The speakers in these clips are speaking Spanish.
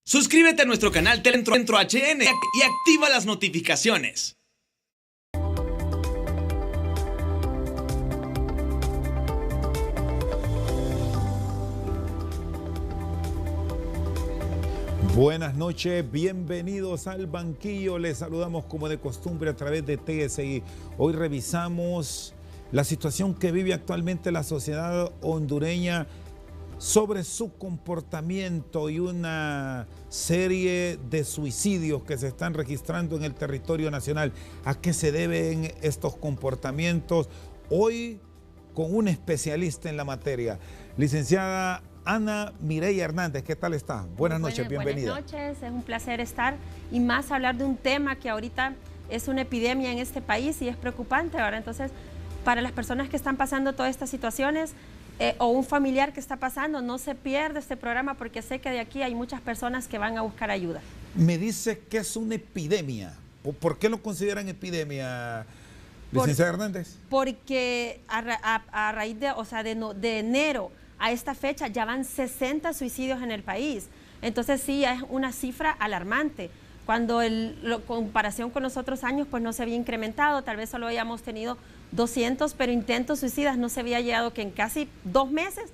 Suscríbete a nuestro canal Telecentro HN y activa las notificaciones. Buenas noches, bienvenidos al banquillo. Les saludamos como de costumbre a través de TSI. Hoy revisamos la situación que vive actualmente la sociedad hondureña sobre su comportamiento y una serie de suicidios que se están registrando en el territorio nacional. ¿A qué se deben estos comportamientos? Hoy con un especialista en la materia, licenciada Ana Mireya Hernández. ¿Qué tal está? Buenas noches, bienvenida. Buenas noches, es un placer estar y más hablar de un tema que ahorita es una epidemia en este país y es preocupante ahora. Entonces, para las personas que están pasando todas estas situaciones, o un familiar que está pasando, no se pierda este programa porque sé que de aquí hay muchas personas que van a buscar ayuda. Me dice que es una epidemia. ¿Por qué lo consideran epidemia, licenciada Hernández? Porque a raíz de enero a esta fecha ya van 60 suicidios en el país. Entonces sí, es una cifra alarmante. Cuando comparación con los otros años, pues no se había incrementado, tal vez solo habíamos tenido 200, pero intentos suicidas no se había llegado que en casi 2 meses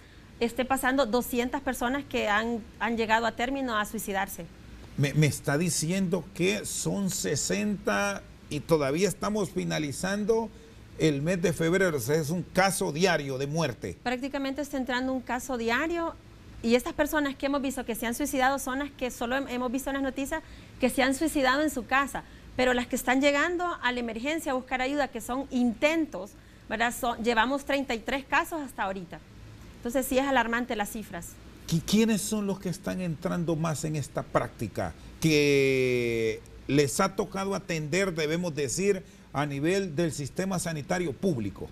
esté pasando 200 personas que han llegado a término a suicidarse. Me está diciendo que son 60 y todavía estamos finalizando el mes de febrero, o sea, es un caso diario de muerte. Prácticamente está entrando un caso diario y estas personas que hemos visto que se han suicidado son las que solo hemos visto en las noticias que se han suicidado en su casa. Pero las que están llegando a la emergencia a buscar ayuda, que son intentos, ¿verdad? Llevamos 33 casos hasta ahorita. Entonces sí es alarmante las cifras. ¿Quiénes son los que están entrando más en esta práctica? Que les ha tocado atender, debemos decir, a nivel del sistema sanitario público.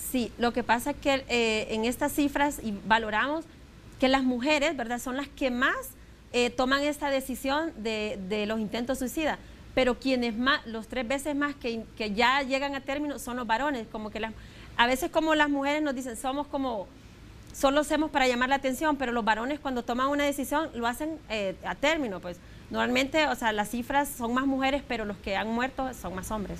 Sí, lo que pasa es que en estas cifras y valoramos que las mujeres, ¿verdad?, son las que más toman esta decisión de los intentos suicidas. Pero quienes más, los 3 veces más que ya llegan a término son los varones, como que a veces como las mujeres nos dicen, somos como, solo hacemos para llamar la atención, pero los varones cuando toman una decisión lo hacen a término, pues normalmente, o sea, las cifras son más mujeres, pero los que han muerto son más hombres.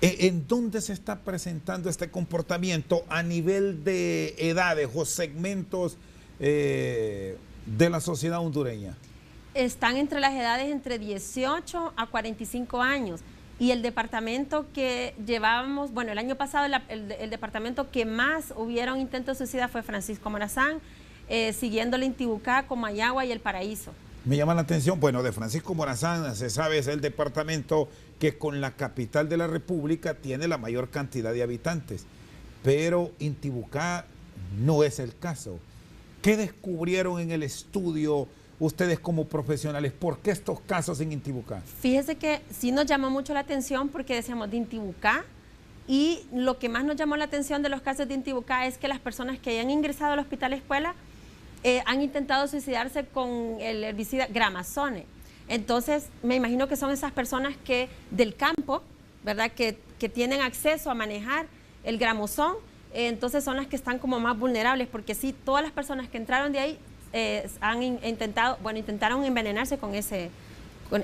¿En dónde se está presentando este comportamiento a nivel de edades o segmentos de la sociedad hondureña? Están entre las edades entre 18 a 45 años y el departamento que llevábamos, bueno, el año pasado el departamento que más hubieron intentos de suicidio fue Francisco Morazán, siguiéndole Intibucá, Comayagua y El Paraíso. Me llama la atención, bueno, de Francisco Morazán, se sabe, es el departamento que con la capital de la República tiene la mayor cantidad de habitantes, pero Intibucá no es el caso. ¿Qué descubrieron en el estudio ustedes como profesionales? ¿Por qué estos casos en Intibucá? Fíjese que sí nos llamó mucho la atención porque decíamos de Intibucá, y lo que más nos llamó la atención de los casos de Intibucá es que las personas que hayan ingresado al hospital escuela han intentado suicidarse con el herbicida Gramazone. Entonces me imagino que son esas personas que del campo, ¿verdad?, que tienen acceso a manejar el Gramazone, entonces son las que están como más vulnerables, porque sí, todas las personas que entraron de ahí intentaron envenenarse con ese,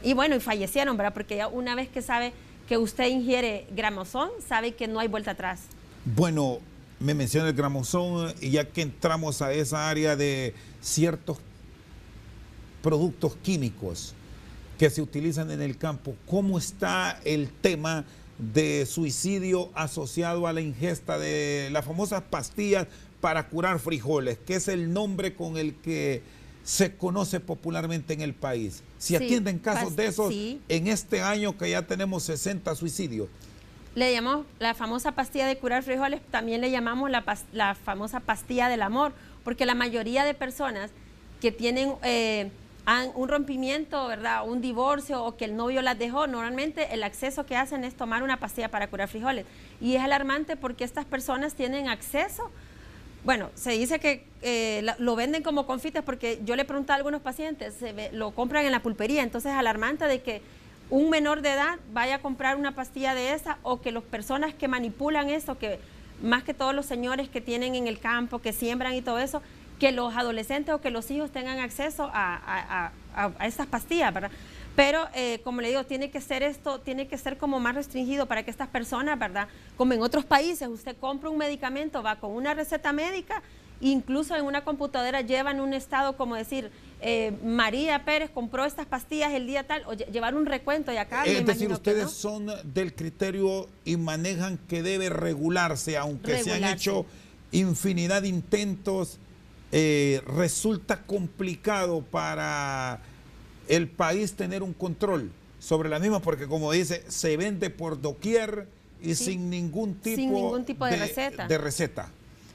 y fallecieron, ¿verdad? Porque ya una vez que sabe que usted ingiere Gramazone, sabe que no hay vuelta atrás. Bueno, me menciona el Gramazone y ya que entramos a esa área de ciertos productos químicos que se utilizan en el campo, ¿cómo está el tema de suicidio asociado a la ingesta de las famosas pastillas para curar frijoles, que es el nombre con el que se conoce popularmente en el país? ¿Se atienden casos de esos en este año que ya tenemos 60 suicidios? Le llamamos la famosa pastilla de curar frijoles, también le llamamos la famosa pastilla del amor, porque la mayoría de personas que tienen un rompimiento, ¿verdad?, un divorcio o que el novio las dejó, normalmente el acceso que hacen es tomar una pastilla para curar frijoles. Y es alarmante porque estas personas tienen acceso. Bueno, se dice que lo venden como confites, porque yo le pregunté a algunos pacientes, lo compran en la pulpería, entonces es alarmante de que un menor de edad vaya a comprar una pastilla de esa, o que las personas que manipulan eso, que más que todos los señores que tienen en el campo, que siembran y todo eso, que los adolescentes o que los hijos tengan acceso a a estas pastillas, ¿verdad? Pero, como le digo, tiene que ser como más restringido para que estas personas, ¿verdad? Como en otros países, usted compra un medicamento, va con una receta médica, incluso en una computadora llevan un estado como decir, María Pérez compró estas pastillas el día tal, o llevar un recuento y acá es decir, ustedes son del criterio y manejan que debe regularse, aunque se han hecho infinidad de intentos, resulta complicado para el país tener un control sobre la misma, porque como dice, se vende por doquier y sin ningún tipo de receta.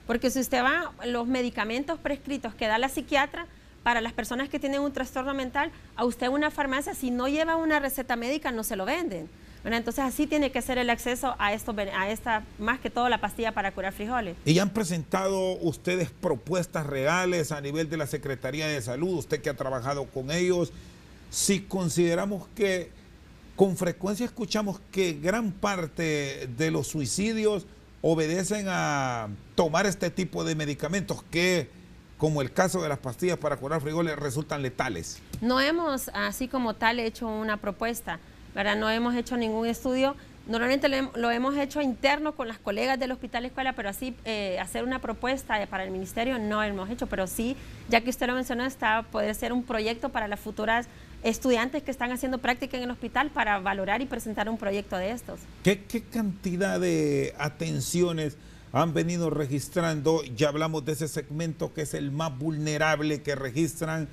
Porque si usted va, los medicamentos prescritos que da la psiquiatra para las personas que tienen un trastorno mental, a usted en una farmacia, si no lleva una receta médica, no se lo venden. Bueno, entonces así tiene que ser el acceso a esta, más que todo la pastilla para curar frijoles. ¿Y han presentado ustedes propuestas reales a nivel de la Secretaría de Salud, usted que ha trabajado con ellos? Si consideramos que con frecuencia escuchamos que gran parte de los suicidios obedecen a tomar este tipo de medicamentos que, como el caso de las pastillas para curar frijoles, resultan letales. No hemos, así como tal, hecho una propuesta, ¿verdad? No hemos hecho ningún estudio. Normalmente lo hemos hecho interno con las colegas del Hospital Escuela, pero así hacer una propuesta para el ministerio no hemos hecho, pero sí, ya que usted lo mencionó, puede ser un proyecto para las futuras estudiantes que están haciendo práctica en el hospital para valorar y presentar un proyecto de estos. ¿Qué cantidad de atenciones han venido registrando? Ya hablamos de ese segmento que es el más vulnerable que registran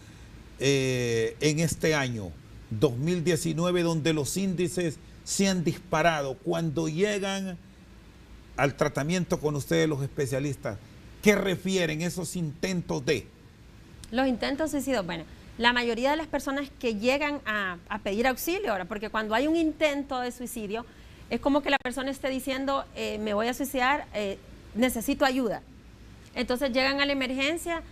en este año 2019, donde los índices se han disparado. Cuando llegan al tratamiento con ustedes los especialistas, ¿qué refieren esos intentos de? Los intentos de suicidio, bueno, la mayoría de las personas que llegan a pedir auxilio ahora, porque cuando hay un intento de suicidio, es como que la persona esté diciendo, me voy a suicidar, necesito ayuda. Entonces llegan a la emergencia,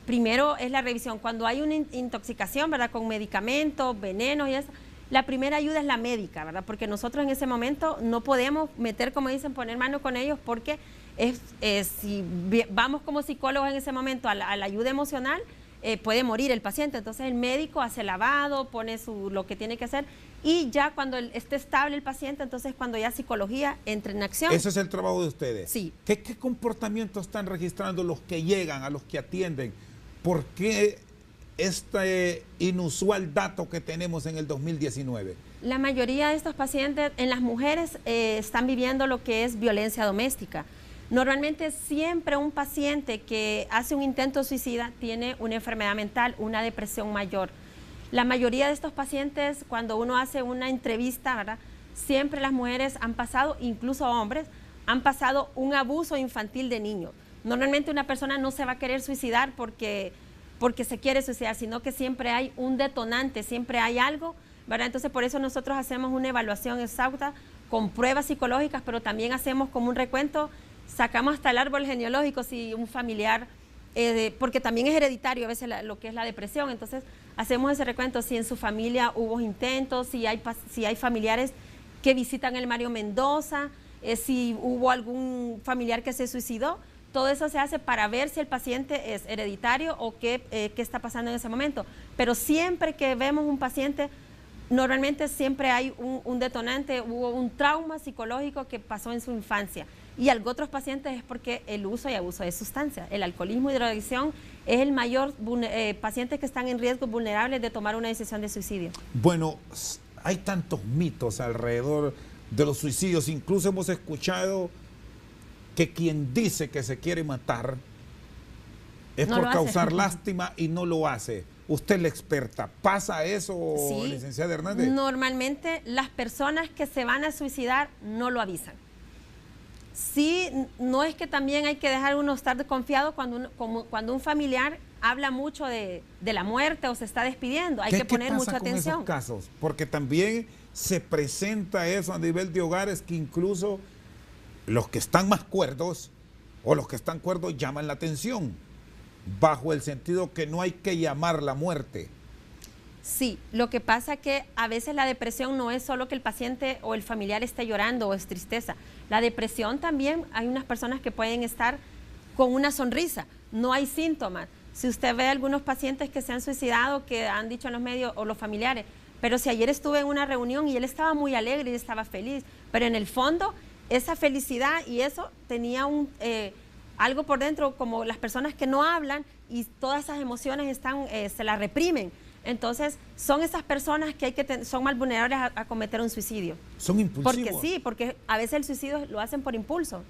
primero es la revisión. Cuando hay una intoxicación, ¿verdad?, con medicamentos, venenos y eso, la primera ayuda es la médica, ¿verdad? Porque nosotros en ese momento no podemos meter, como dicen, poner mano con ellos, porque si vamos como psicólogos en ese momento a la ayuda emocional, puede morir el paciente. Entonces el médico hace lavado, pone lo que tiene que hacer, y ya cuando esté estable el paciente, entonces cuando ya psicología entra en acción. Ese es el trabajo de ustedes. Sí. ¿Qué comportamientos están registrando los que llegan, a los que atienden? ¿Por qué este inusual dato que tenemos en el 2019? La mayoría de estos pacientes, en las mujeres, están viviendo lo que es violencia doméstica. Normalmente siempre un paciente que hace un intento suicida tiene una enfermedad mental, una depresión mayor. La mayoría de estos pacientes, cuando uno hace una entrevista, ¿verdad?, siempre las mujeres han pasado, incluso hombres, han pasado un abuso infantil de niños. Normalmente una persona no se va a querer suicidar porque se quiere suicidar, sino que siempre hay un detonante, siempre hay algo, ¿verdad? Entonces por eso nosotros hacemos una evaluación exhausta con pruebas psicológicas, pero también hacemos como un recuento. Sacamos hasta el árbol genealógico si un familiar, porque también es hereditario a veces lo que es la depresión, entonces hacemos ese recuento si en su familia hubo intentos, si hay familiares que visitan el Mario Mendoza, si hubo algún familiar que se suicidó. Todo eso se hace para ver si el paciente es hereditario o qué está pasando en ese momento. Pero siempre que vemos un paciente, normalmente siempre hay un detonante, hubo un trauma psicológico que pasó en su infancia. Y otros pacientes es porque el uso y abuso de sustancias. El alcoholismo y drogadicción es el mayor pacientes que están en riesgo vulnerables de tomar una decisión de suicidio. Bueno, hay tantos mitos alrededor de los suicidios. Incluso hemos escuchado que quien dice que se quiere matar es por causar lástima y no lo hace. Usted es la experta. ¿Pasa eso, sí, licenciada Hernández? Normalmente las personas que se van a suicidar no lo avisan. Sí, no es que también hay que dejar uno estar desconfiado cuando un familiar habla mucho de la muerte o se está despidiendo. Hay que poner mucha atención. ¿Qué pasa con esos casos? Porque también se presenta eso a nivel de hogares, que incluso los que están más cuerdos o los que están cuerdos llaman la atención, bajo el sentido que no hay que llamar la muerte. Sí, lo que pasa es que a veces la depresión no es solo que el paciente o el familiar esté llorando o es tristeza. La depresión también, hay unas personas que pueden estar con una sonrisa, no hay síntomas, Si usted ve algunos pacientes que se han suicidado, que han dicho en los medios, o los familiares, pero si ayer estuve en una reunión y él estaba muy alegre y estaba feliz, pero en el fondo esa felicidad y eso tenía algo por dentro, como las personas que no hablan y todas esas emociones se las reprimen. Entonces, son esas personas que son más vulnerables a cometer un suicidio. Son impulsivos. Porque sí, porque a veces el suicidio lo hacen por impulso.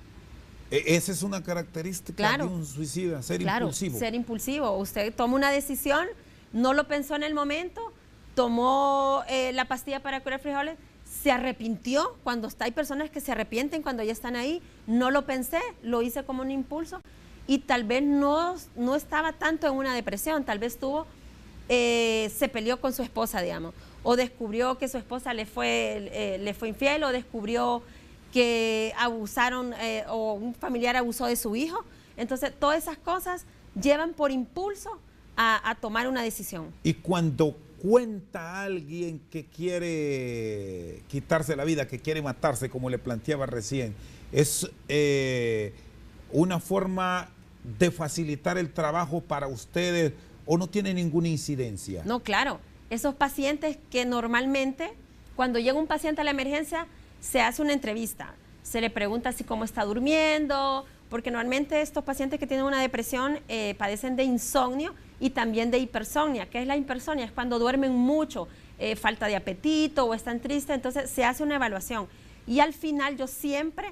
Esa es una característica de un suicida, ser impulsivo. Ser impulsivo. Usted toma una decisión, no lo pensó en el momento, tomó la pastilla para curar frijoles, se arrepintió. Hay personas que se arrepienten cuando ya están ahí. No lo pensé, lo hice como un impulso y tal vez no estaba tanto en una depresión, tal vez se peleó con su esposa, digamos, o descubrió que su esposa le fue infiel, o descubrió que abusaron o un familiar abusó de su hijo. Entonces, todas esas cosas llevan por impulso a tomar una decisión. Y cuando cuenta a alguien que quiere quitarse la vida, que quiere matarse, como le planteaba recién, ¿es una forma de facilitar el trabajo para ustedes o no tiene ninguna incidencia? No, claro. Esos pacientes que normalmente, cuando llega un paciente a la emergencia, se hace una entrevista. Se le pregunta si cómo está durmiendo, porque normalmente estos pacientes que tienen una depresión padecen de insomnio y también de hipersomnia. ¿Qué es la hipersomnia? Es cuando duermen mucho, falta de apetito o están tristes, entonces se hace una evaluación. Y al final yo siempre,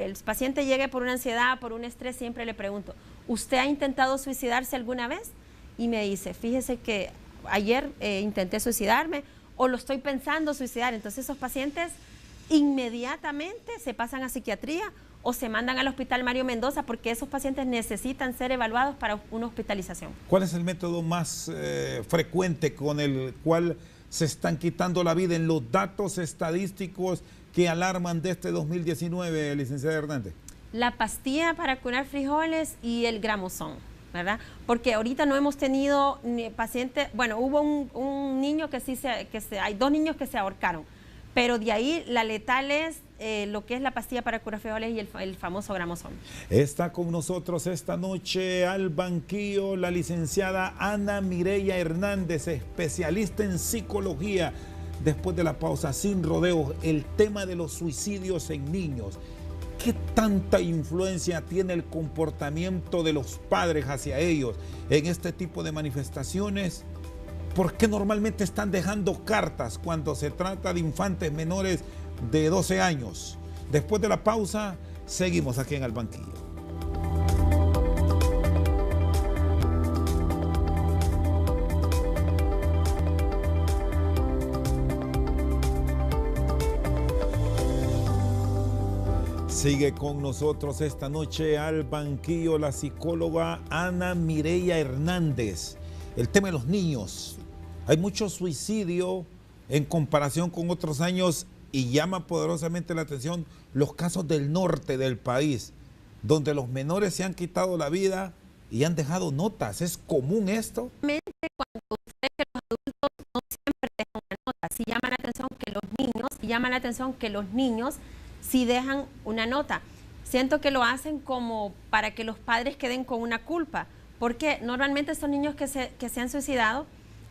el paciente llegue por una ansiedad, por un estrés, siempre le pregunto, ¿usted ha intentado suicidarse alguna vez? Y me dice, fíjese que ayer intenté suicidarme o lo estoy pensando suicidar. Entonces esos pacientes inmediatamente se pasan a psiquiatría o se mandan al Hospital Mario Mendoza porque esos pacientes necesitan ser evaluados para una hospitalización. ¿Cuál es el método más frecuente con el cual se están quitando la vida en los datos estadísticos que alarman de este 2019, licenciada Hernández? La pastilla para curar frijoles y el gramosón, ¿verdad? Porque ahorita no hemos tenido pacientes, bueno, hubo un niño hay 2 niños que se ahorcaron, pero de ahí la letal es lo que es la pastilla para curar frijoles y el famoso gramosón. Está con nosotros esta noche al banquillo la licenciada Ana Mireya Hernández, especialista en psicología. Después de la pausa, sin rodeos, el tema de los suicidios en niños. ¿Qué tanta influencia tiene el comportamiento de los padres hacia ellos en este tipo de manifestaciones? ¿Por qué normalmente están dejando cartas cuando se trata de infantes menores de 12 años? Después de la pausa, seguimos aquí en Al Banquillo. Sigue con nosotros esta noche al banquillo la psicóloga Ana Mireya Hernández. El tema de los niños. Hay mucho suicidio en comparación con otros años y llama poderosamente la atención los casos del norte del país, donde los menores se han quitado la vida y han dejado notas. ¿Es común esto? Cuando usted ve que los adultos no siempre dejan una nota, sí llama la atención que los niños sí dejan una nota. Siento que lo hacen como para que los padres queden con una culpa, porque normalmente son niños que se han suicidado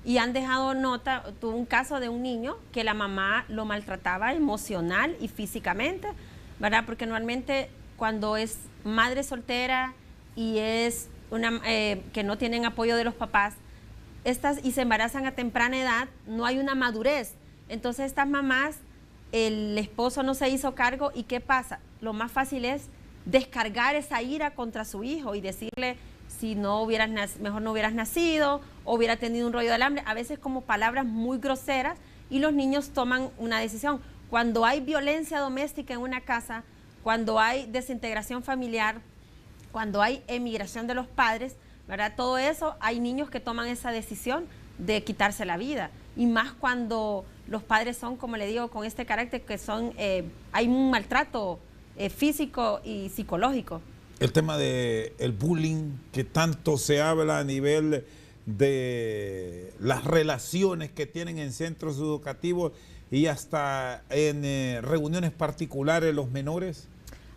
y han dejado nota. Tuve un caso de un niño que la mamá lo maltrataba emocional y físicamente, ¿verdad? Porque normalmente cuando es madre soltera y es que no tienen apoyo de los papás, y se embarazan a temprana edad, no hay una madurez. Entonces estas mamás, el esposo no se hizo cargo y ¿qué pasa? Lo más fácil es descargar esa ira contra su hijo y decirle, si no mejor no hubieras nacido, o hubiera tenido un rollo de alambre, a veces como palabras muy groseras, y los niños toman una decisión. Cuando hay violencia doméstica en una casa, cuando hay desintegración familiar, cuando hay emigración de los padres, ¿verdad? Todo eso, hay niños que toman esa decisión de quitarse la vida, y más cuando los padres son, como le digo, con este carácter que hay un maltrato físico y psicológico. El tema del bullying que tanto se habla a nivel de las relaciones que tienen en centros educativos y hasta en reuniones particulares los menores.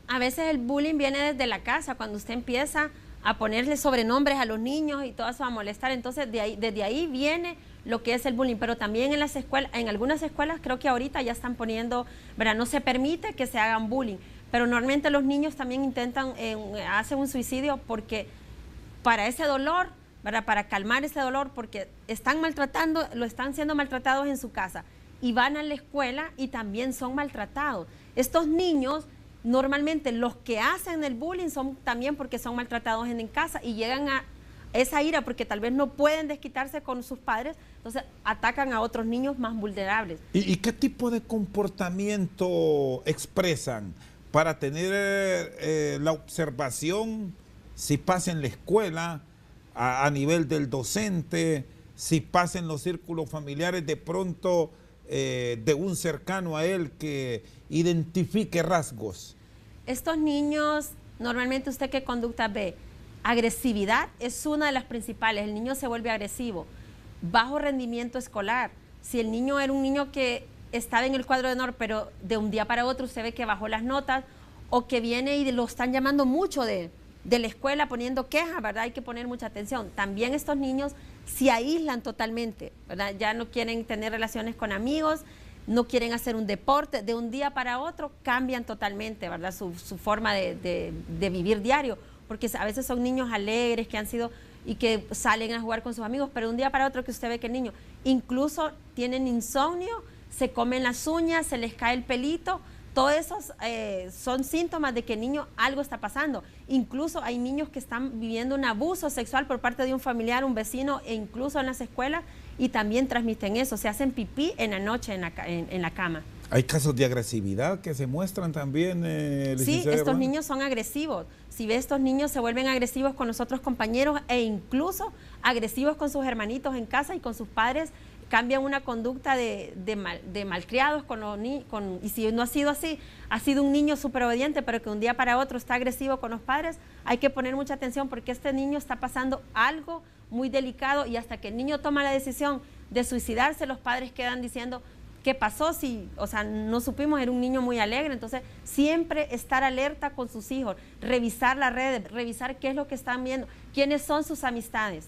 A veces el bullying viene desde la casa, cuando usted empieza a ponerle sobrenombres a los niños y todo eso, a molestar. Entonces, desde ahí viene lo que es el bullying, pero también en las escuelas, en algunas escuelas creo que ahorita ya están poniendo, ¿verdad? No se permite que se hagan bullying, pero normalmente los niños también intentan, hacen un suicidio porque para ese dolor, ¿verdad? Para calmar ese dolor, porque están maltratando, lo están siendo maltratados en su casa y van a la escuela y también son maltratados. Estos niños, normalmente los que hacen el bullying son también porque son maltratados en casa y llegan a esa ira porque tal vez no pueden desquitarse con sus padres, entonces atacan a otros niños más vulnerables. ¿Y qué tipo de comportamiento expresan para tener la observación, si pasa en la escuela, a nivel del docente, si pasa en los círculos familiares, de pronto de un cercano a él que identifique rasgos? Estos niños, normalmente, ¿usted qué conducta ve? Agresividad es una de las principales. El niño se vuelve agresivo. Bajo rendimiento escolar. Si el niño era un niño que estaba en el cuadro de honor, pero de un día para otro usted ve que bajó las notas, o que viene y lo están llamando mucho de la escuela poniendo quejas, ¿verdad? Hay que poner mucha atención. También estos niños se aíslan totalmente, ¿verdad? Ya no quieren tener relaciones con amigos, no quieren hacer un deporte. De un día para otro cambian totalmente, ¿verdad? Su forma de vivir diario, porque a veces son niños alegres que han sido y que salen a jugar con sus amigos, pero de un día para otro que usted ve que el niño incluso tienen insomnio, se comen las uñas, se les cae el pelito. Todos esos son síntomas de que el niño algo está pasando. Incluso hay niños que están viviendo un abuso sexual por parte de un familiar, un vecino, e incluso en las escuelas, y también transmiten eso. Se hacen pipí en la noche en la cama. ¿Hay casos de agresividad que se muestran también? Sí, estos niños son agresivos. Si ve, estos niños se vuelven agresivos con los otros compañeros e incluso agresivos con sus hermanitos en casa y con sus padres. Cambian una conducta de malcriados y si no ha sido así, ha sido un niño súper obediente, pero que un día para otro está agresivo con los padres, hay que poner mucha atención porque este niño está pasando algo muy delicado y hasta que el niño toma la decisión de suicidarse, los padres quedan diciendo, ¿qué pasó? Si, o sea, no supimos, era un niño muy alegre. Entonces, siempre estar alerta con sus hijos, revisar las redes, revisar qué es lo que están viendo, quiénes son sus amistades.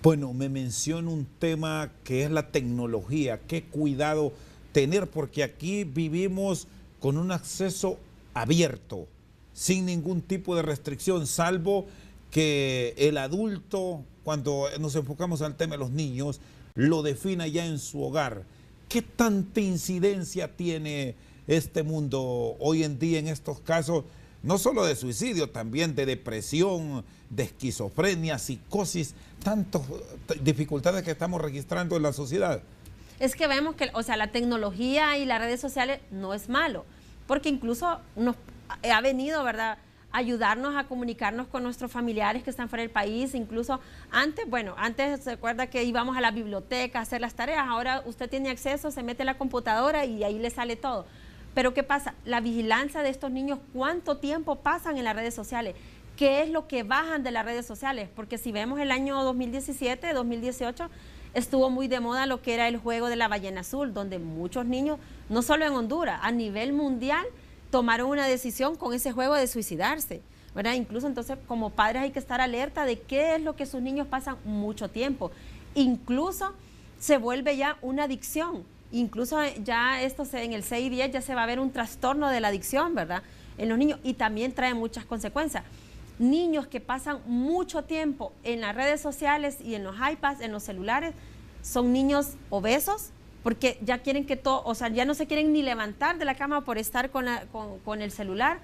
Bueno, me menciona un tema que es la tecnología. Qué cuidado tener, porque aquí vivimos con un acceso abierto, sin ningún tipo de restricción, salvo que el adulto, cuando nos enfocamos al tema de los niños, lo defina ya en su hogar. ¿Qué tanta incidencia tiene este mundo hoy en día en estos casos? No solo de suicidio, también de depresión, de esquizofrenia, psicosis, tantas dificultades que estamos registrando en la sociedad. Es que vemos que, o sea, la tecnología y las redes sociales no es malo, porque incluso nos ha venido, ¿verdad?, ayudarnos a comunicarnos con nuestros familiares que están fuera del país. Incluso antes, bueno, antes se acuerda que íbamos a la biblioteca a hacer las tareas, ahora usted tiene acceso, se mete en la computadora y ahí le sale todo. Pero ¿qué pasa? La vigilancia de estos niños, ¿cuánto tiempo pasan en las redes sociales? ¿Qué es lo que bajan de las redes sociales? Porque si vemos el año 2017, 2018, estuvo muy de moda lo que era el juego de la ballena azul, donde muchos niños, no solo en Honduras, a nivel mundial, tomaron una decisión con ese juego de suicidarse, ¿verdad? Incluso entonces como padres hay que estar alerta de qué es lo que sus niños pasan mucho tiempo. Incluso se vuelve ya una adicción. Incluso ya en el 6-10 ya se va a ver un trastorno de la adicción, ¿verdad?, en los niños, y también trae muchas consecuencias. Niños que pasan mucho tiempo en las redes sociales y en los iPads, en los celulares, son niños obesos, porque ya quieren que todo, o sea, ya no se quieren ni levantar de la cama por estar con el celular.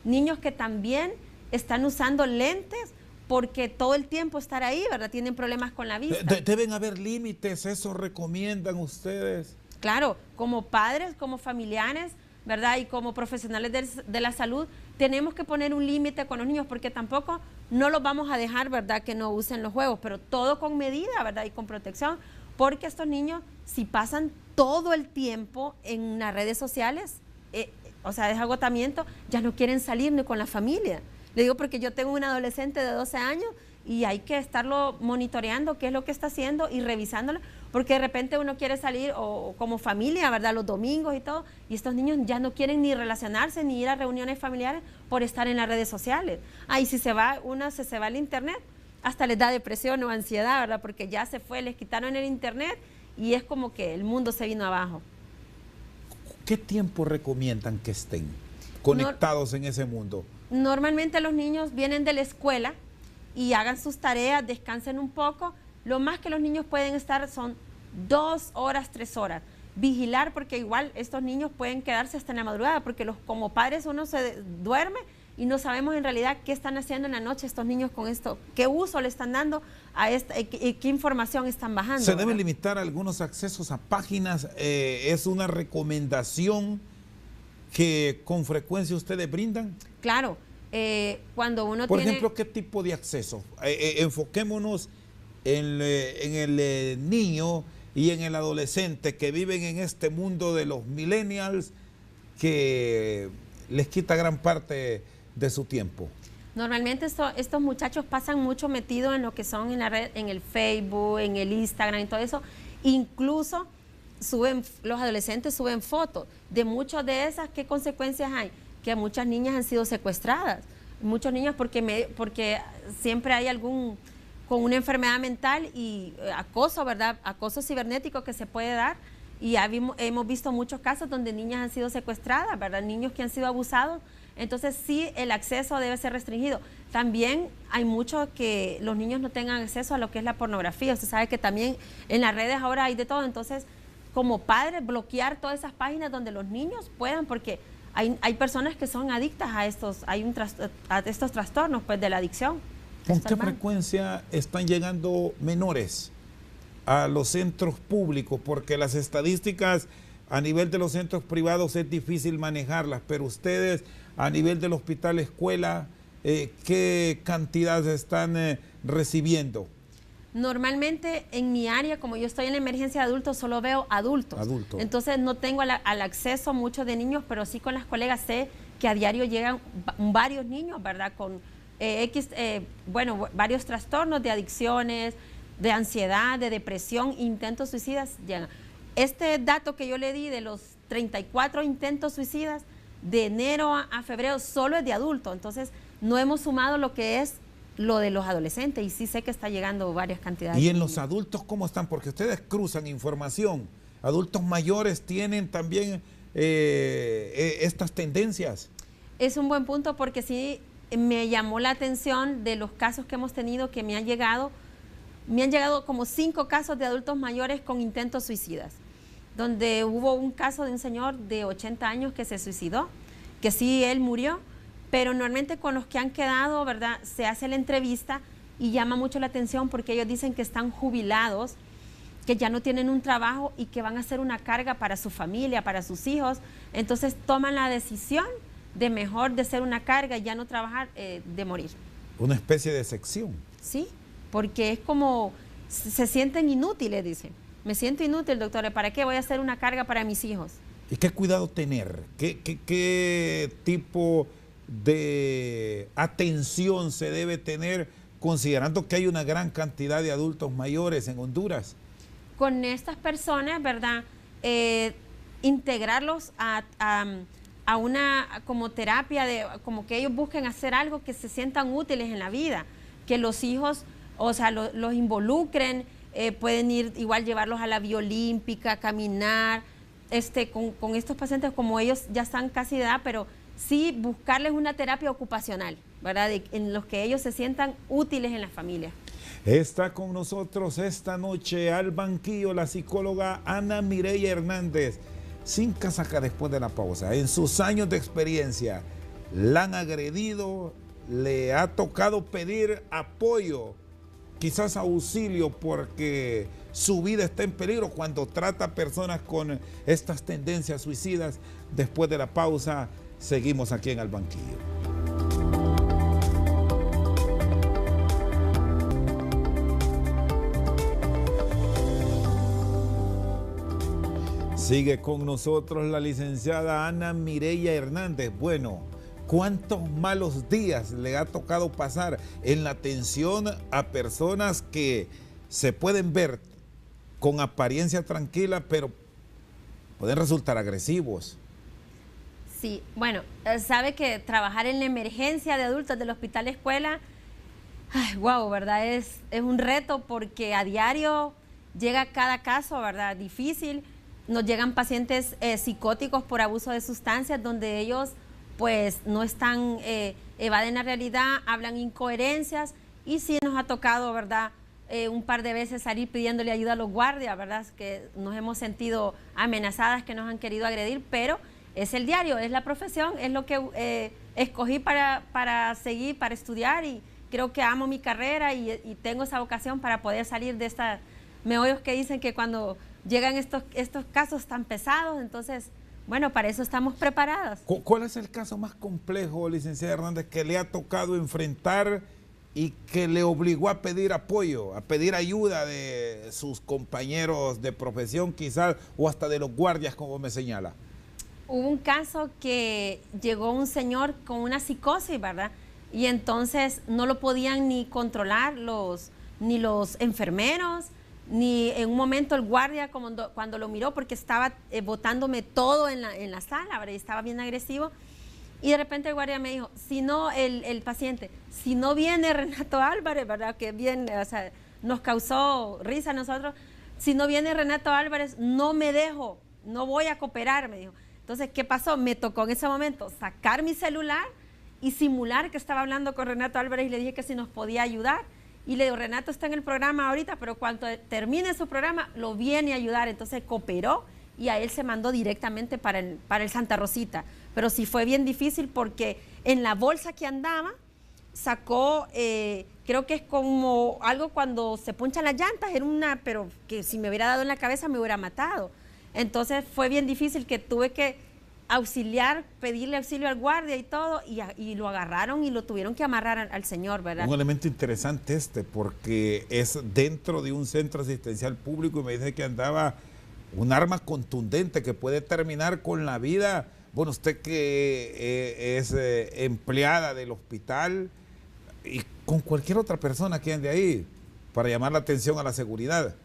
Niños que también están usando lentes porque todo el tiempo estar ahí, ¿verdad?, tienen problemas con la vista. Deben haber límites, ¿eso recomiendan ustedes? Claro, como padres, como familiares, ¿verdad?, y como profesionales de la salud, tenemos que poner un límite con los niños, porque tampoco no los vamos a dejar, ¿verdad?, que no usen los juegos, pero todo con medida, ¿verdad?, y con protección, porque estos niños, si pasan todo el tiempo en las redes sociales, o sea, es agotamiento, ya no quieren salir ni con la familia. Le digo porque yo tengo una adolescente de 12 años y hay que estarlo monitoreando, qué es lo que está haciendo y revisándolo, porque de repente uno quiere salir o como familia, ¿verdad? Los domingos y todo, y estos niños ya no quieren ni relacionarse ni ir a reuniones familiares por estar en las redes sociales. Y si se va al internet, hasta les da depresión o ansiedad, ¿verdad? Porque ya se fue, les quitaron el internet y es como que el mundo se vino abajo. ¿Qué tiempo recomiendan que estén conectados en ese mundo? Normalmente los niños vienen de la escuela y hagan sus tareas, descansen un poco. Lo más que los niños pueden estar son 2 horas, 3 horas. Vigilar, porque igual estos niños pueden quedarse hasta en la madrugada, porque como padres uno se duerme y no sabemos en realidad qué están haciendo en la noche estos niños con esto, qué uso le están dando a esta, qué información están bajando. ¿Se debe limitar algunos accesos a páginas? ¿Es una recomendación que con frecuencia ustedes brindan? Claro, cuando uno Por tiene... ejemplo, ¿qué tipo de acceso? Enfoquémonos en el niño y en el adolescente que viven en este mundo de los millennials que les quita gran parte de su tiempo. Normalmente estos muchachos pasan mucho metidos en lo que son en la red, en el Facebook, en el Instagram y todo eso. Incluso los adolescentes suben fotos. De muchas de esas, ¿qué consecuencias hay? Que muchas niñas han sido secuestradas. Muchos niños porque siempre hay algún con una enfermedad mental y acoso, ¿verdad? Acoso cibernético que se puede dar. Y hemos visto muchos casos donde niñas han sido secuestradas, ¿verdad? Niños que han sido abusados. Entonces sí, el acceso debe ser restringido. También hay mucho que los niños no tengan acceso a lo que es la pornografía. Usted sabe que también en las redes ahora hay de todo. Entonces, como padres, bloquear todas esas páginas donde los niños puedan, porque hay personas que son adictas a estos trastornos pues, de la adicción. ¿Con qué frecuencia están llegando menores a los centros públicos? Porque las estadísticas a nivel de los centros privados es difícil manejarlas, pero ustedes a nivel del hospital escuela, ¿qué cantidades están recibiendo? Normalmente en mi área, como yo estoy en la emergencia de adultos, solo veo adultos. Entonces no tengo al acceso mucho de niños, pero sí con las colegas sé que a diario llegan varios niños, ¿verdad? Con varios trastornos de adicciones, de ansiedad, de depresión, intentos suicidas. Llegan. Este dato que yo le di de los 34 intentos suicidas de enero a febrero solo es de adultos. Entonces no hemos sumado lo que es lo de los adolescentes y sí sé que está llegando varias cantidades. ¿Y en los adultos cómo están? Porque ustedes cruzan información. ¿Adultos mayores tienen también estas tendencias? Es un buen punto porque sí me llamó la atención de los casos que hemos tenido que me han llegado como 5 casos de adultos mayores con intentos suicidas, donde hubo un caso de un señor de 80 años que se suicidó, que sí, él murió, pero normalmente con los que han quedado, ¿verdad? Se hace la entrevista y llama mucho la atención porque ellos dicen que están jubilados, que ya no tienen un trabajo y que van a ser una carga para su familia, para sus hijos. Entonces toman la decisión de ser una carga y ya no trabajar, de morir. Una especie de sección. Sí, porque es como, se sienten inútiles, dicen. Me siento inútil, doctor, ¿para qué voy a hacer una carga para mis hijos? ¿Y qué cuidado tener? ¿Qué tipo de atención se debe tener considerando que hay una gran cantidad de adultos mayores en Honduras? Con estas personas, ¿verdad? Integrarlos a una como terapia, como que ellos busquen hacer algo que se sientan útiles en la vida, que los hijos, o sea, los involucren, pueden ir igual llevarlos a la vía olímpica, caminar, con estos pacientes como ellos ya están casi de edad, pero sí buscarles una terapia ocupacional, ¿verdad? En los que ellos se sientan útiles en la familia. Está con nosotros esta noche al banquillo la psicóloga Ana Mireya Hernández. Sin casaca después de la pausa. En sus años de experiencia, la han agredido, le ha tocado pedir apoyo, quizás auxilio porque su vida está en peligro cuando trata a personas con estas tendencias suicidas. Después de la pausa, seguimos aquí en Al Banquillo. Sigue con nosotros la licenciada Ana Mireya Hernández. Bueno, ¿Cuántos malos días le ha tocado pasar en la atención a personas que se pueden ver con apariencia tranquila, pero pueden resultar agresivos? Sí, bueno, sabe que trabajar en la emergencia de adultos del hospital escuela, wow, ¿verdad? Es un reto porque a diario llega cada caso, ¿verdad? Difícil. Nos llegan pacientes psicóticos por abuso de sustancias donde ellos pues no están, evaden la realidad, hablan incoherencias y sí nos ha tocado, ¿verdad? Un par de veces salir pidiéndole ayuda a los guardias, ¿verdad? Que nos hemos sentido amenazadas, que nos han querido agredir, pero es el diario, es la profesión, es lo que escogí para seguir, para estudiar y creo que amo mi carrera y tengo esa vocación para poder salir de estos meollos que dicen que cuando llegan estos casos tan pesados, entonces, bueno, para eso estamos preparadas. ¿Cuál es el caso más complejo, licenciada Hernández, que le ha tocado enfrentar y que le obligó a pedir apoyo, a pedir ayuda de sus compañeros de profesión quizás o hasta de los guardias, como me señala? Hubo un caso que llegó un señor con una psicosis, ¿verdad? Y entonces no lo podían ni controlar ni los enfermeros, ni en un momento el guardia cuando lo miró porque estaba botándome todo en la sala, ¿verdad? Y estaba bien agresivo. Y de repente el guardia me dijo, si no, el paciente, si no viene Renato Álvarez, ¿verdad? Que bien, o sea, nos causó risa a nosotros. Si no viene Renato Álvarez, no me dejo, no voy a cooperar, me dijo. Entonces, ¿qué pasó? Me tocó en ese momento sacar mi celular y simular que estaba hablando con Renato Álvarez y le dije que si nos podía ayudar. Y le digo, Renato está en el programa ahorita, pero cuando termine su programa, lo viene a ayudar. Entonces cooperó y a él se mandó directamente para el Santa Rosita. Pero sí fue bien difícil porque en la bolsa que andaba, sacó, creo que es como algo cuando se punchan las llantas, era pero que si me hubiera dado en la cabeza me hubiera matado. Entonces fue bien difícil que tuve que auxiliar, pedirle auxilio al guardia y todo, y lo agarraron y lo tuvieron que amarrar al señor, ¿verdad? Un elemento interesante porque es dentro de un centro asistencial público y me dice que andaba un arma contundente que puede terminar con la vida. Bueno, usted que es empleada del hospital y con cualquier otra persona que ande ahí para llamar la atención a la seguridad.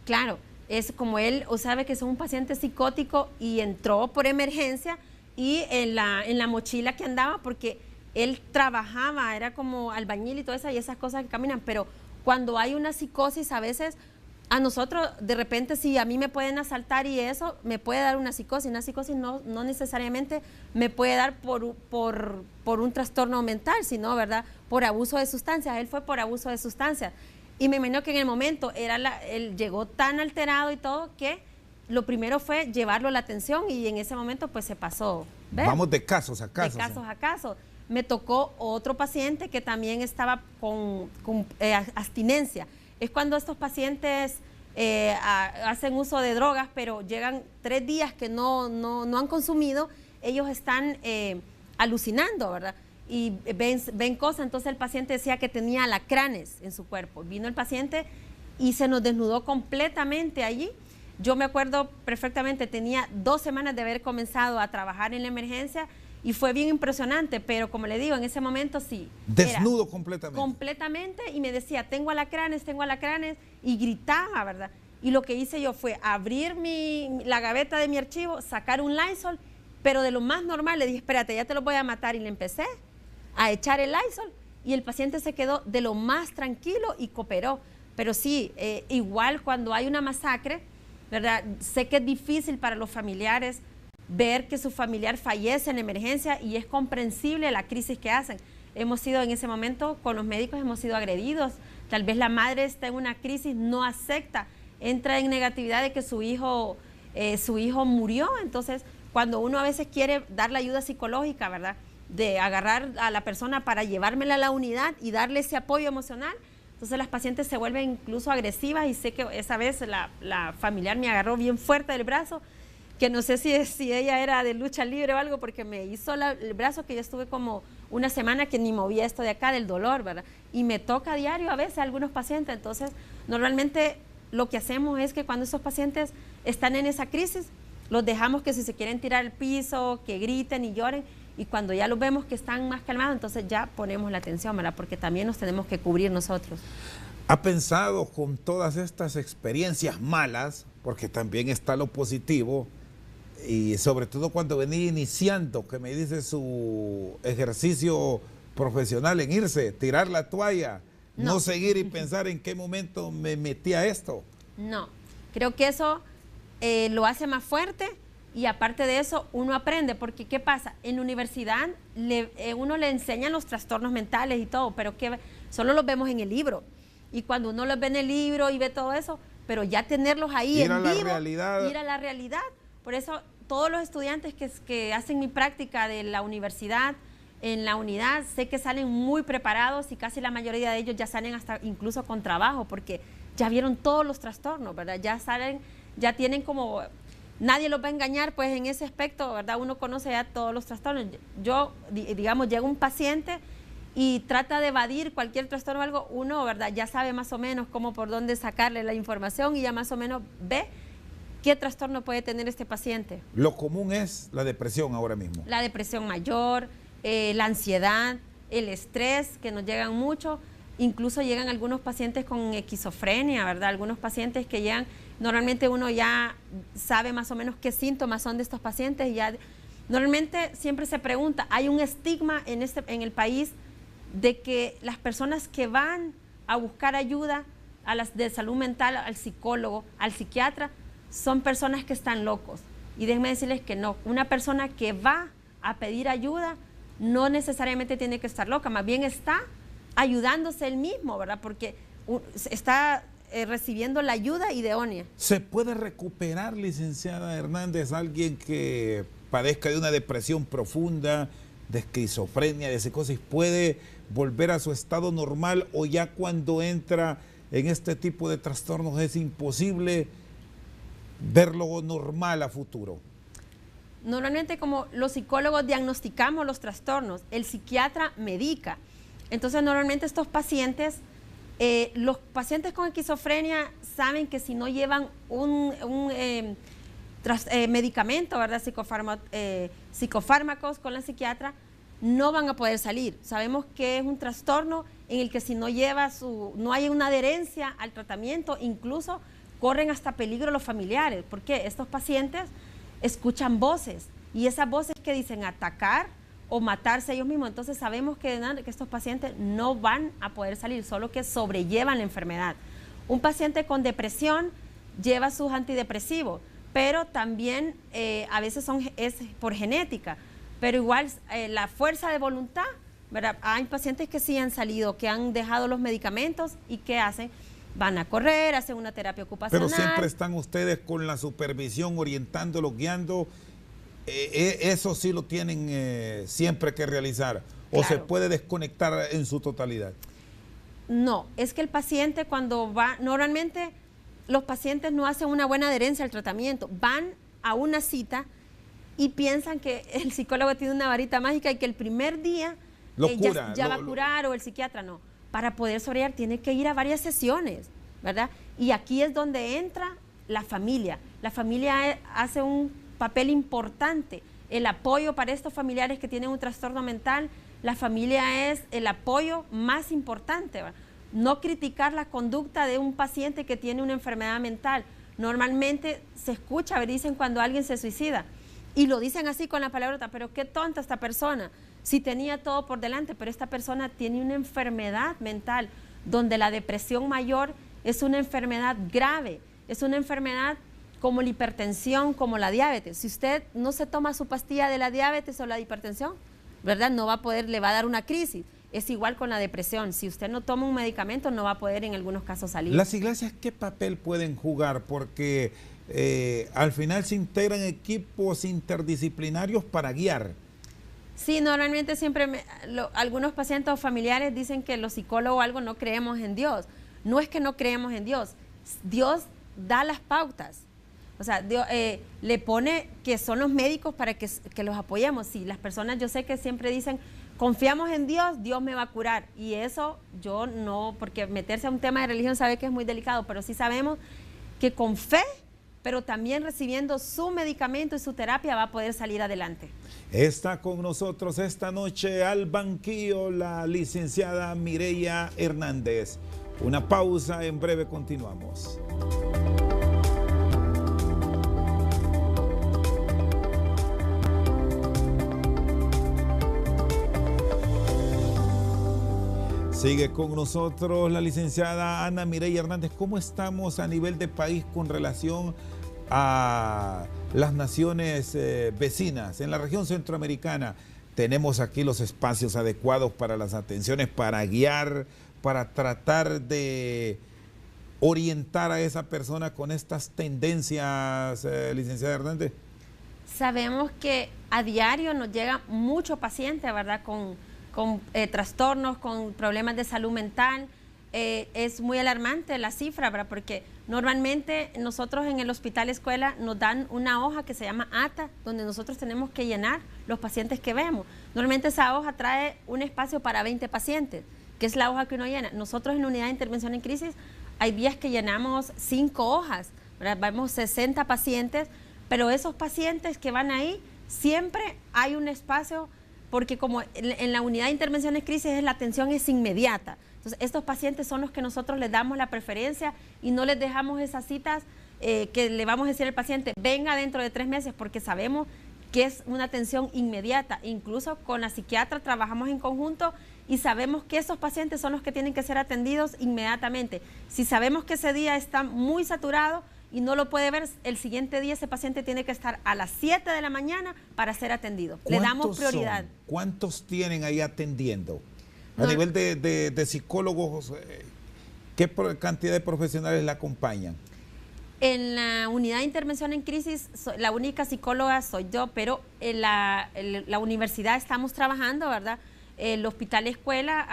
Claro. Es como él, o sabe que es un paciente psicótico y entró por emergencia y en la mochila que andaba, porque él trabajaba, era como albañil y todas esas cosas que caminan, pero cuando hay una psicosis a veces, a nosotros de repente si a mí me pueden asaltar y eso, me puede dar una psicosis no necesariamente me puede dar por un trastorno mental, sino, ¿verdad?, por abuso de sustancias. Él fue por abuso de sustancias. Y me imagino que en el momento él llegó tan alterado y todo que lo primero fue llevarlo a la atención y en ese momento pues se pasó. ¿Ves? Vamos de casos a casos. De casos a casos. Me tocó otro paciente que también estaba con abstinencia. Es cuando estos pacientes hacen uso de drogas, pero llegan 3 días que no han consumido, ellos están alucinando, ¿verdad? Y ven cosas, entonces el paciente decía que tenía alacranes en su cuerpo. Vino el paciente y se nos desnudó completamente allí. Yo me acuerdo perfectamente, tenía 2 semanas de haber comenzado a trabajar en la emergencia y fue bien impresionante, pero como le digo, en ese momento sí. Desnudo completamente. Completamente, y me decía, tengo alacranes, y gritaba, ¿verdad? Y lo que hice yo fue abrir la gaveta de mi archivo, sacar un Lysol, pero de lo más normal le dije, espérate, ya te lo voy a matar, y le empecé a echar el Lysol y el paciente se quedó de lo más tranquilo y cooperó. Pero sí, igual cuando hay una masacre, ¿verdad? Sé que es difícil para los familiares ver que su familiar fallece en emergencia y es comprensible la crisis que hacen. Hemos sido en ese momento, con los médicos hemos sido agredidos. Tal vez la madre está en una crisis, no acepta, entra en negatividad de que su hijo murió. Entonces, cuando uno a veces quiere dar la ayuda psicológica, ¿verdad?, de agarrar a la persona para llevármela a la unidad y darle ese apoyo emocional, entonces las pacientes se vuelven incluso agresivas y sé que esa vez la familiar me agarró bien fuerte del brazo, que no sé si ella era de lucha libre o algo, porque me hizo el brazo que yo estuve como una semana que ni movía esto de acá del dolor, ¿verdad? Y me toca a diario a veces a algunos pacientes, entonces normalmente lo que hacemos es que cuando esos pacientes están en esa crisis, los dejamos que si se quieren tirar al piso, que griten y lloren, y cuando ya los vemos que están más calmados, entonces ya ponemos la atención, ¿verdad? Porque también nos tenemos que cubrir nosotros. ¿Ha pensado con todas estas experiencias malas, porque también está lo positivo, y sobre todo cuando venía iniciando, que me dice su ejercicio profesional en irse, tirar la toalla, no seguir y pensar en qué momento me metí a esto? No, creo que eso lo hace más fuerte y aparte de eso uno aprende, porque ¿qué pasa? En la universidad uno le enseñan los trastornos mentales y todo, pero que solo los vemos en el libro. Y cuando uno los ve en el libro y ve todo eso, pero ya tenerlos ahí en vivo, ir a la realidad. Por eso todos los estudiantes que hacen mi práctica de la universidad, en la unidad, sé que salen muy preparados y casi la mayoría de ellos ya salen hasta incluso con trabajo, porque ya vieron todos los trastornos, ¿verdad? Ya salen, ya tienen como, nadie los va a engañar, pues en ese aspecto, ¿verdad? Uno conoce ya todos los trastornos. Yo, digamos, llega un paciente y trata de evadir cualquier trastorno o algo, uno, ¿verdad? Ya sabe más o menos cómo, por dónde sacarle la información y ya más o menos ve qué trastorno puede tener este paciente. Lo común es la depresión ahora mismo. La depresión mayor, la ansiedad, el estrés, que nos llegan mucho. Incluso llegan algunos pacientes con esquizofrenia, ¿verdad? Algunos pacientes que llegan, normalmente uno ya sabe más o menos qué síntomas son de estos pacientes. Ya, normalmente siempre se pregunta, hay un estigma en el país de que las personas que van a buscar ayuda a las de salud mental, al psicólogo, al psiquiatra, son personas que están locos. Y déjenme decirles que no, una persona que va a pedir ayuda no necesariamente tiene que estar loca, más bien está ayudándose él mismo, ¿verdad? Porque está recibiendo la ayuda idónea. ¿Se puede recuperar, licenciada Hernández, alguien que padezca de una depresión profunda, de esquizofrenia, de psicosis? ¿Puede volver a su estado normal o ya cuando entra en este tipo de trastornos es imposible verlo normal a futuro? Normalmente, como los psicólogos diagnosticamos los trastornos, el psiquiatra medica. Entonces normalmente estos pacientes, los pacientes con esquizofrenia saben que si no llevan un medicamento, ¿verdad? Psicofármacos con la psiquiatra, no van a poder salir. Sabemos que es un trastorno en el que si no lleva no hay una adherencia al tratamiento, incluso corren hasta peligro los familiares, porque estos pacientes escuchan voces y esas voces que dicen atacar o matarse ellos mismos. Entonces sabemos que estos pacientes no van a poder salir, solo que sobrellevan la enfermedad. Un paciente con depresión lleva sus antidepresivos, pero también a veces es por genética, pero igual la fuerza de voluntad, ¿verdad? Hay pacientes que sí han salido, que han dejado los medicamentos y ¿qué hacen? Van a correr, hacen una terapia ocupacional. Pero siempre están ustedes con la supervisión, orientándolos, guiando. Eso sí lo tienen siempre que realizar. ¿O se puede desconectar en su totalidad? No, es que el paciente cuando va, normalmente los pacientes no hacen una buena adherencia al tratamiento. Van a una cita y piensan que el psicólogo tiene una varita mágica y que el primer día ya va a curar, o el psiquiatra no. Para poder sobrellevar tiene que ir a varias sesiones, ¿verdad? Y aquí es donde entra la familia. La familia hace un papel importante. El apoyo para estos familiares que tienen un trastorno mental, la familia es el apoyo más importante, ¿verdad? No criticar la conducta de un paciente que tiene una enfermedad mental. Normalmente se escucha, dicen cuando alguien se suicida, y lo dicen así con la palabrota, pero qué tonta esta persona, si tenía todo por delante, pero esta persona tiene una enfermedad mental, donde la depresión mayor es una enfermedad grave, es una enfermedad como la hipertensión, como la diabetes. Si usted no se toma su pastilla de la diabetes o la hipertensión, ¿verdad? No va a poder, le va a dar una crisis. Es igual con la depresión. Si usted no toma un medicamento, no va a poder en algunos casos salir. ¿Las iglesias qué papel pueden jugar? Porque al final se integran equipos interdisciplinarios para guiar. Sí, normalmente siempre algunos pacientes o familiares dicen que los psicólogos o algo no creemos en Dios. No es que no creemos en Dios. Dios da las pautas. O sea, Dios, le pone que son los médicos para que los apoyemos. Sí, las personas yo sé que siempre dicen, confiamos en Dios, Dios me va a curar. Y eso yo no, porque meterse a un tema de religión sabe que es muy delicado, pero sí sabemos que con fe, pero también recibiendo su medicamento y su terapia va a poder salir adelante. Está con nosotros esta noche al banquillo la licenciada Mireya Hernández. Una pausa, en breve continuamos. Sigue con nosotros la licenciada Ana Mireya Hernández. ¿Cómo estamos a nivel de país con relación a las naciones vecinas? En la región centroamericana tenemos aquí los espacios adecuados para las atenciones, para guiar, para tratar de orientar a esa persona con estas tendencias, licenciada Hernández. Sabemos que a diario nos llega mucho paciente, ¿verdad?, con trastornos, con problemas de salud mental. Es muy alarmante la cifra, ¿verdad?, porque normalmente nosotros en el hospital escuela nos dan una hoja que se llama ATA, donde nosotros tenemos que llenar los pacientes que vemos. Normalmente esa hoja trae un espacio para 20 pacientes, que es la hoja que uno llena. Nosotros en la unidad de intervención en crisis hay días que llenamos 5 hojas, ¿verdad? Vemos 60 pacientes, pero esos pacientes que van ahí, siempre hay un espacio, porque como en la unidad de intervención en crisis la atención es inmediata. Entonces, estos pacientes son los que nosotros les damos la preferencia y no les dejamos esas citas que le vamos a decir al paciente, venga dentro de 3 meses, porque sabemos que es una atención inmediata. Incluso con la psiquiatra trabajamos en conjunto y sabemos que esos pacientes son los que tienen que ser atendidos inmediatamente. Si sabemos que ese día está muy saturado y no lo puede ver, el siguiente día ese paciente tiene que estar a las 7 de la mañana para ser atendido. Le damos prioridad. ¿Cuántos tienen ahí atendiendo? A nivel de psicólogos, ¿qué cantidad de profesionales la acompañan? En la unidad de intervención en crisis, la única psicóloga soy yo, pero en la universidad estamos trabajando, ¿verdad? El hospital escuela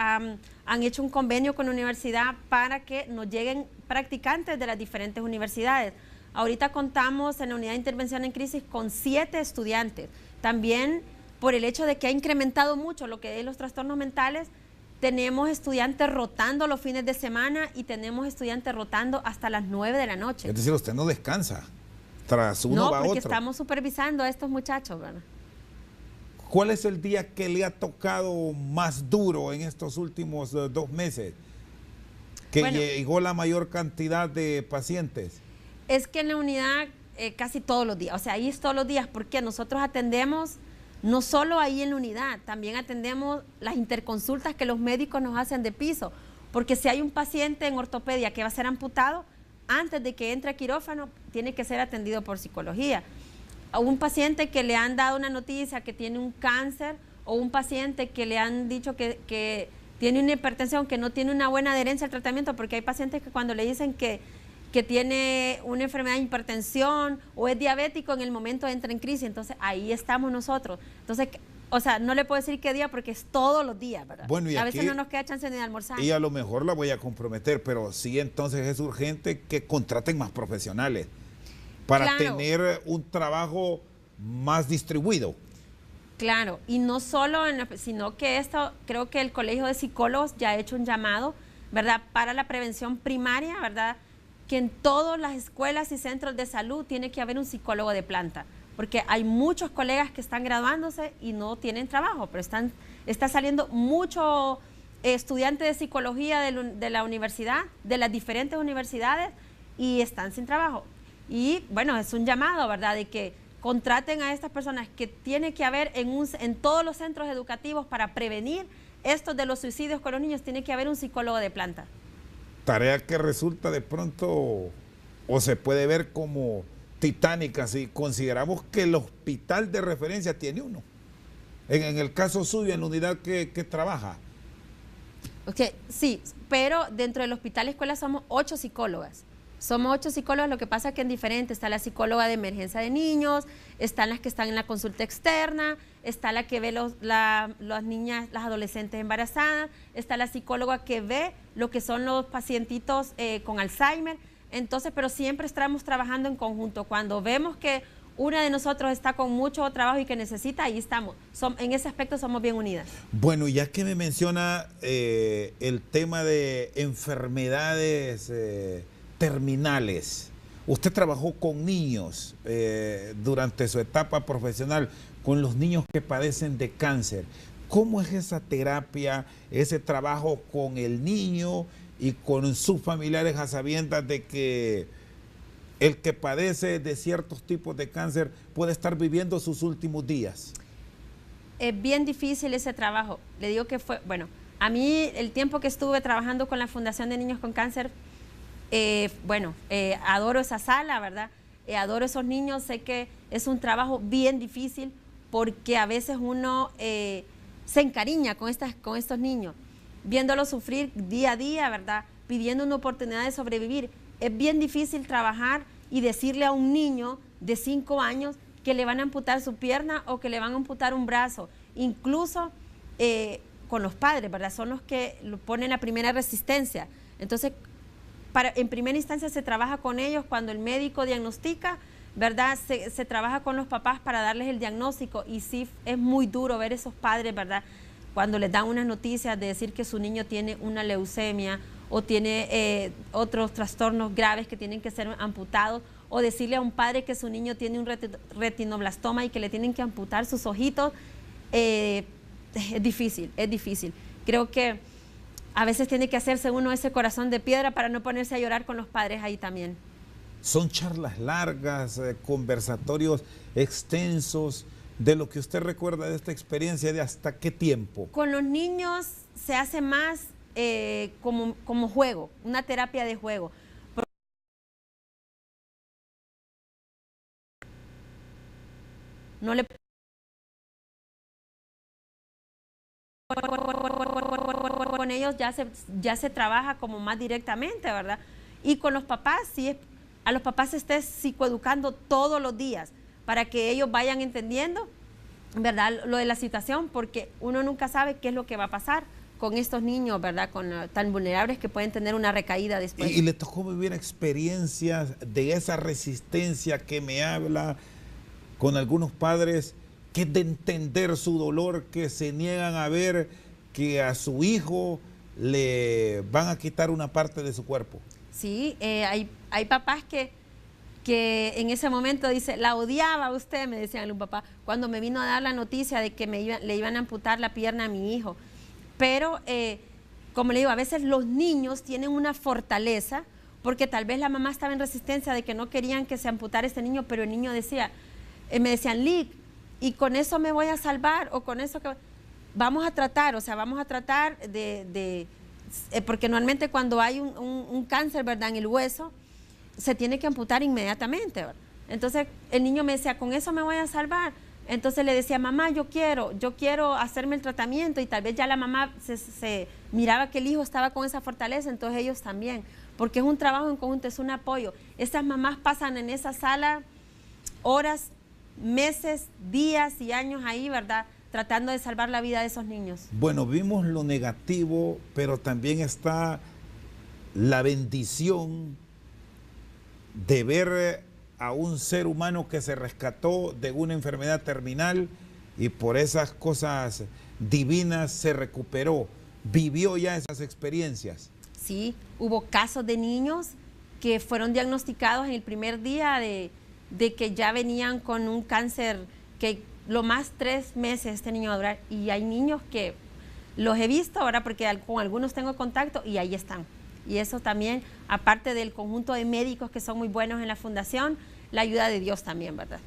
han hecho un convenio con la universidad para que nos lleguen practicantes de las diferentes universidades. Ahorita contamos en la unidad de intervención en crisis con 7 estudiantes. También por el hecho de que ha incrementado mucho lo que es los trastornos mentales, tenemos estudiantes rotando los fines de semana y tenemos estudiantes rotando hasta las 9 de la noche. Es decir, usted no descansa, tras uno va a otro. No, porque estamos supervisando a estos muchachos, ¿verdad? ¿Cuál es el día que le ha tocado más duro en estos últimos 2 meses? Que llegó la mayor cantidad de pacientes. Es que en la unidad casi todos los días, o sea, ahí es todos los días, porque nosotros atendemos no solo ahí en la unidad, también atendemos las interconsultas que los médicos nos hacen de piso, porque si hay un paciente en ortopedia que va a ser amputado, antes de que entre a quirófano, tiene que ser atendido por psicología. A un paciente que le han dado una noticia que tiene un cáncer, o un paciente que le han dicho que tiene una hipertensión, que no tiene una buena adherencia al tratamiento, porque hay pacientes que cuando le dicen que tiene una enfermedad de hipertensión o es diabético, en el momento entra en crisis. Entonces ahí estamos nosotros. Entonces, o sea, no le puedo decir qué día porque es todos los días, ¿verdad? Bueno, y a aquí, veces no nos queda chance ni de almorzar. Y a lo mejor la voy a comprometer, pero sí, entonces es urgente que contraten más profesionales para tener un trabajo más distribuido. Claro, y no solo, sino que esto, creo que el Colegio de Psicólogos ya ha hecho un llamado, ¿verdad?, para la prevención primaria, ¿verdad?, que en todas las escuelas y centros de salud tiene que haber un psicólogo de planta, porque hay muchos colegas que están graduándose y no tienen trabajo, pero está saliendo mucho estudiante de psicología de la universidad, de las diferentes universidades, y están sin trabajo. Y bueno, es un llamado, ¿verdad?, de que contraten a estas personas, que tiene que haber en todos los centros educativos para prevenir esto de los suicidios con los niños, tiene que haber un psicólogo de planta. Tarea que resulta de pronto, o se puede ver como titánica, si consideramos que el hospital de referencia tiene uno. En el caso suyo, en la unidad que trabaja. Okay, sí, pero dentro del hospital escuela somos 8 psicólogas. Somos 8 psicólogas, lo que pasa es que en diferente está la psicóloga de emergencia de niños, están las que están en la consulta externa, está la que ve las niñas, las adolescentes embarazadas, está la psicóloga que ve lo que son los pacientitos con Alzheimer. Entonces, pero siempre estamos trabajando en conjunto. Cuando vemos que una de nosotros está con mucho trabajo y que necesita, ahí estamos. En ese aspecto somos bien unidas. Bueno, ya que me menciona el tema de enfermedades terminales, Usted trabajó con niños durante su etapa profesional, con los niños que padecen de cáncer. ¿Cómo es esa terapia, ese trabajo con el niño y con sus familiares a sabiendas de que el que padece de ciertos tipos de cáncer puede estar viviendo sus últimos días? Es bien difícil ese trabajo. Le digo que fue, bueno, a mí el tiempo que estuve trabajando con la Fundación de Niños con Cáncer, adoro esa sala, ¿verdad? Adoro esos niños, sé que es un trabajo bien difícil porque a veces uno se encariña con estos niños, viéndolos sufrir día a día, ¿verdad? Pidiendo una oportunidad de sobrevivir. Es bien difícil trabajar y decirle a un niño de 5 años que le van a amputar su pierna o que le van a amputar un brazo, incluso con los padres, ¿verdad? Son los que ponen la primera resistencia. Entonces, en primera instancia se trabaja con ellos cuando el médico diagnostica, ¿verdad? Se trabaja con los papás para darles el diagnóstico y sí es muy duro ver esos padres, ¿verdad? Cuando les dan unas noticias de decir que su niño tiene una leucemia o tiene otros trastornos graves que tienen que ser amputados, o decirle a un padre que su niño tiene un retinoblastoma y que le tienen que amputar sus ojitos. Es difícil, es difícil. Creo que a veces tiene que hacerse uno ese corazón de piedra para no ponerse a llorar con los padres ahí también. Son charlas largas, conversatorios extensos. De lo que usted recuerda de esta experiencia, ¿de hasta qué tiempo? Con los niños se hace más como juego, una terapia de juego. No le con ellos ya se trabaja como más directamente, ¿verdad? Y con los papás, sí, a los papás se esté psicoeducando todos los días para que ellos vayan entendiendo, ¿verdad?, lo de la situación, porque uno nunca sabe qué es lo que va a pasar con estos niños, ¿verdad?, tan vulnerables que pueden tener una recaída después. ¿Y le tocó vivir experiencias de esa resistencia que me habla con algunos padres, que es de entender su dolor, que se niegan a ver que a su hijo le van a quitar una parte de su cuerpo? Sí, hay papás que en ese momento dice, la odiaba usted, me decían un papá, cuando me vino a dar la noticia de que le iban a amputar la pierna a mi hijo. Pero, como le digo, a veces los niños tienen una fortaleza, porque tal vez la mamá estaba en resistencia de que no querían que se amputara este niño, pero el niño decía, me decían, Lick, y con eso me voy a salvar, o con eso que vamos a tratar, o sea, vamos a tratar porque normalmente cuando hay un cáncer, ¿verdad?, en el hueso, se tiene que amputar inmediatamente, ¿verdad? Entonces el niño me decía, con eso me voy a salvar. Entonces le decía, mamá, yo quiero hacerme el tratamiento, y tal vez ya la mamá se miraba que el hijo estaba con esa fortaleza, entonces ellos también, porque es un trabajo en conjunto, es un apoyo. Estas mamás pasan en esa sala horas, meses, días y años ahí, ¿verdad?, tratando de salvar la vida de esos niños. Bueno, vimos lo negativo, pero también está la bendición de ver a un ser humano que se rescató de una enfermedad terminal y por esas cosas divinas se recuperó. ¿Vivió ya esas experiencias? Sí, hubo casos de niños que fueron diagnosticados en el primer día de que ya venían con un cáncer que lo más 3 meses este niño va a durar, y hay niños que los he visto ahora porque con algunos tengo contacto y ahí están. Y eso también, aparte del conjunto de médicos que son muy buenos en la fundación, la ayuda de Dios también, ¿verdad?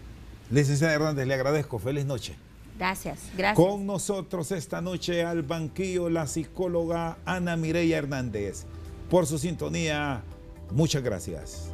Licenciada Hernández, le agradezco. Feliz noche. Gracias, gracias. Con nosotros esta noche al banquillo la psicóloga Ana Mireya Hernández. Por su sintonía, muchas gracias.